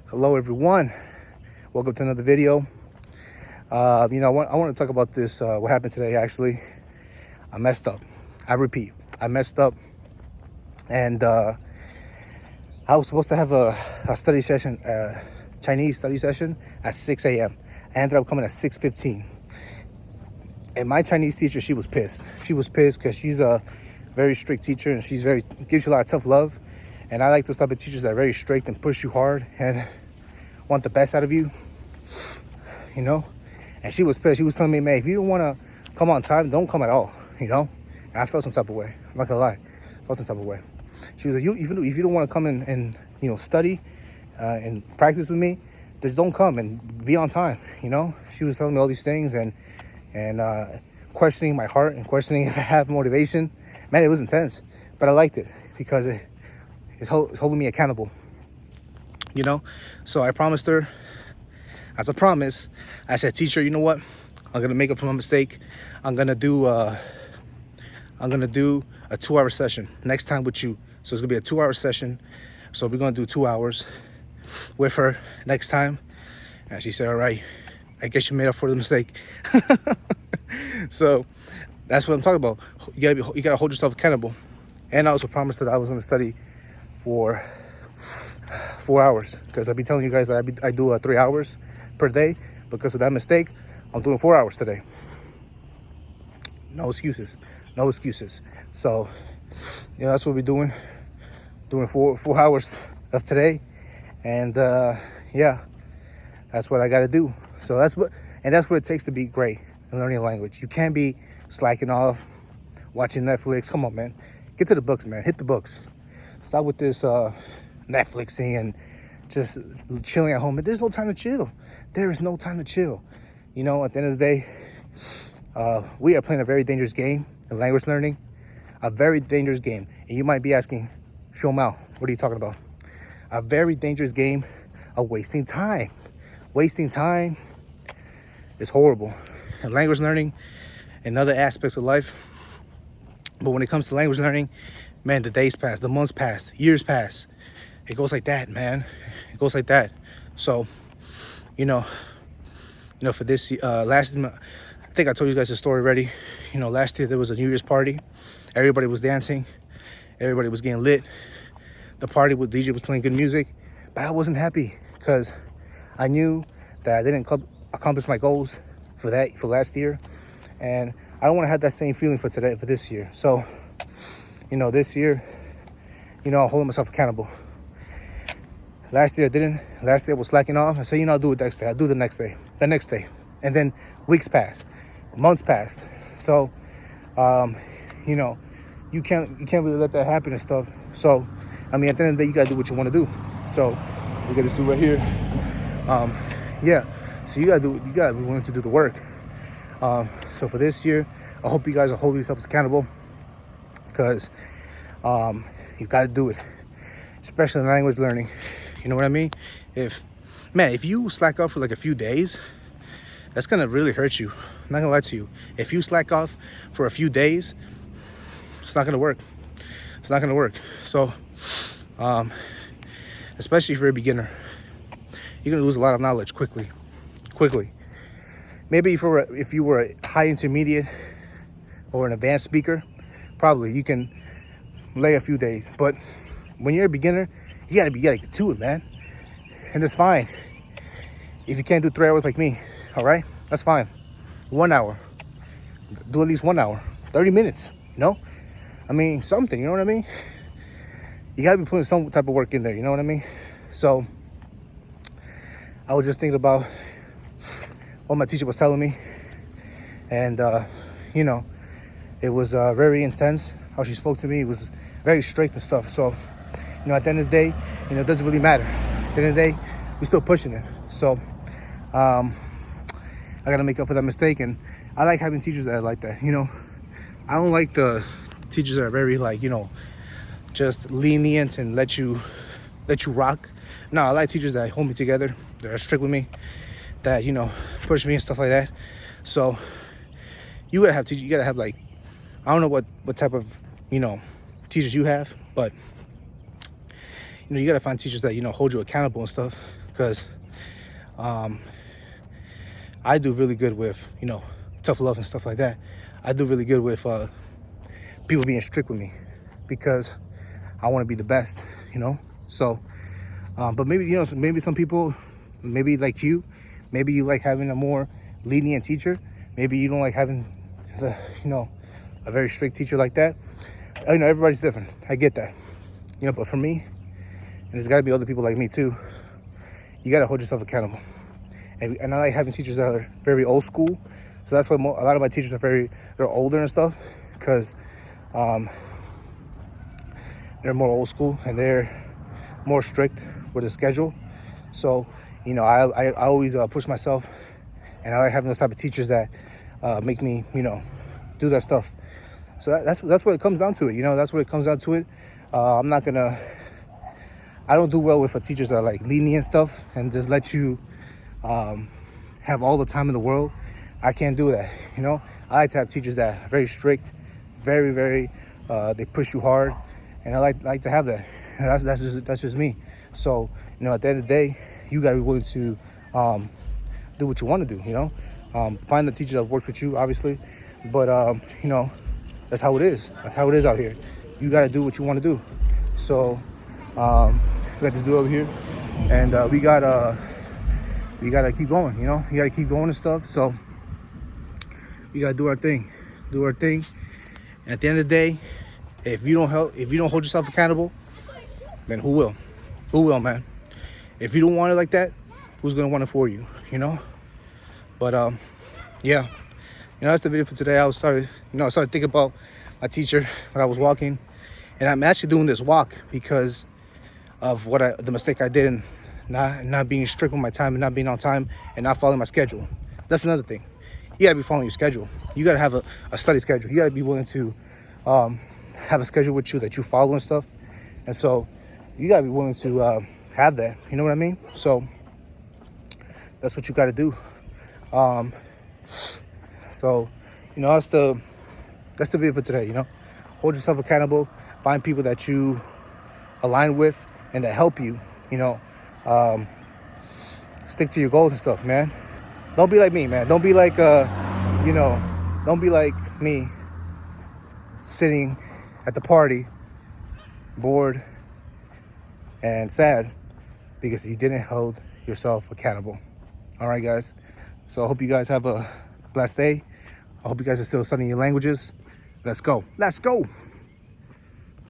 Hello everyone, welcome to another video. I want to talk about this, what happened today. Actually, I messed up. I repeat, I messed up. And I was supposed to have a study session, Chinese study session at 6 a.m. I ended up coming at 6:15. And my Chinese teacher, she was pissed. She was pissed because she's a very strict teacher, and gives you a lot of tough love. And I like those type of teachers that are very strict and push you hard and want the best out of you, And she was pissed. She was telling me, man, if you don't want to come on time, don't come at all, And I felt some type of way. I'm not gonna lie, I felt some type of way. She was like, if you don't want to come and study and practice with me, just don't come and be on time. She was telling me all these things and questioning my heart and questioning if I have motivation. Man, it was intense, but I liked it because it's holding me accountable. So I promised her, as a promise, I said, teacher, you know what? I'm gonna make up for my mistake. I'm gonna do a 2-hour session next time with you. So it's gonna be a 2-hour session. So we're gonna do 2 hours with her next time. And she said, all right, I guess you made up for the mistake. So that's what I'm talking about. You gotta hold yourself accountable. And I also promised that I was gonna study for 4 hours, because I'll be telling you guys that I do 3 hours per day. Because of that mistake, I'm doing 4 hours today. No excuses. So that's what we're doing 4 hours of today. And that's what I got to do. So that's what it takes to be great in learning a language. You can't be slacking off, watching Netflix. Come on, man, get to the books, man. Hit the books. Stop with this Netflixing and just chilling at home. But there's no time to chill. There is no time to chill. At the end of the day, we are playing a very dangerous game in language learning. A very dangerous game. And you might be asking, Shomao, what are you talking about? A very dangerous game of wasting time. Wasting time is horrible in language learning and other aspects of life. But when it comes to language learning, man, the days pass, the months pass, years pass. It goes like that, man. It goes like that. So, for this last, I think I told you guys the story already. Last year there was a New Year's party. Everybody was dancing. Everybody was getting lit. The party with DJ was playing good music, but I wasn't happy because I knew that I didn't accomplish my goals for last year, and I don't want to have that same feeling for this year. So, this year, I'm holding myself accountable. Last year I didn't. Last year I was slacking off. I said, I'll do it next day. I'll do it the next day. And then weeks passed, months passed. So, you can't really let that happen and stuff. So, at the end of the day, you gotta do what you want to do. So, we got this dude right here. So you gotta be willing to do the work. So for this year, I hope you guys are holding yourselves accountable, because you gotta do it, especially in language learning. You know what I mean? If you slack off for like a few days, that's gonna really hurt you. I'm not gonna lie to you. If you slack off for a few days, it's not gonna work. So, especially if you're a beginner, you're gonna lose a lot of knowledge quickly. Maybe if you were a high intermediate or an advanced speaker, probably you can lay a few days. But when you're a beginner, you gotta get to it, man. And it's fine if you can't do 3 hours like me. All right, that's fine. 1 hour, do at least 1 hour, 30 minutes. Something. You know what I mean? You gotta be putting some type of work in there. You know what I mean? So I was just thinking about what my teacher was telling me, and it was very intense how she spoke to me. It was very strict and stuff. So at the end of the day, it doesn't really matter. At the end of the day, we're still pushing it. So I gotta make up for that mistake. And I like having teachers that are like that. I don't like the teachers that are very just lenient and let you rock. No, I like teachers that hold me together, that are strict with me, that push me and stuff like that. So you gotta have teachers. You gotta have I don't know what type of teachers you have, but you gotta find teachers that hold you accountable and stuff. because I do really good with, tough love and stuff like that. I do really good with people being strict with me because I want to be the best, So, but maybe, maybe some people, maybe like you, maybe you like having a more lenient teacher. Maybe you don't like having, a very strict teacher like that. Everybody's different. I get that. But for me, and there's got to be other people like me too, you got to hold yourself accountable. And I like having teachers that are very old school. So that's why a lot of my teachers are they're older and stuff, because they're more old school and they're more strict with the schedule. So, I always push myself, and I like having those type of teachers that make me, do that stuff. So that's what it comes down to it. That's what it comes down to it. I don't do well with teachers that are like lenient stuff and just let you have all the time in the world. I can't do that. I like to have teachers that are very strict, very, very, they push you hard, and I like to have that. That's just me. So, at the end of the day, you gotta be willing to do what you want to do. Find the teacher that works with you, obviously, but that's how it is. That's how it is out here. You gotta do what you want to do. So, we got this dude over here, and we gotta keep going. You gotta keep going and stuff. So we gotta do our thing. And at the end of the day, if you don't hold yourself accountable, then who will? Who will, man? If you don't want it like that, who's gonna want it for you? But yeah, that's the video for today. I started thinking about my teacher when I was walking, and I'm actually doing this walk because of the mistake I did in not being strict with my time and not being on time and not following my schedule. That's another thing. You gotta be following your schedule. You gotta have a study schedule. You gotta be willing to have a schedule with you that you follow and stuff. And so you gotta be willing to have that. You know what I mean? So that's what you gotta do. So that's the video for today. Hold yourself accountable. Find people that you align with and that help you. Stick to your goals and stuff, man. Don't be like me, man. Don't be like don't be like me sitting at the party bored and sad because you didn't hold yourself accountable. All right, guys. So I hope you guys have a blessed day. I hope you guys are still studying your languages. Let's go.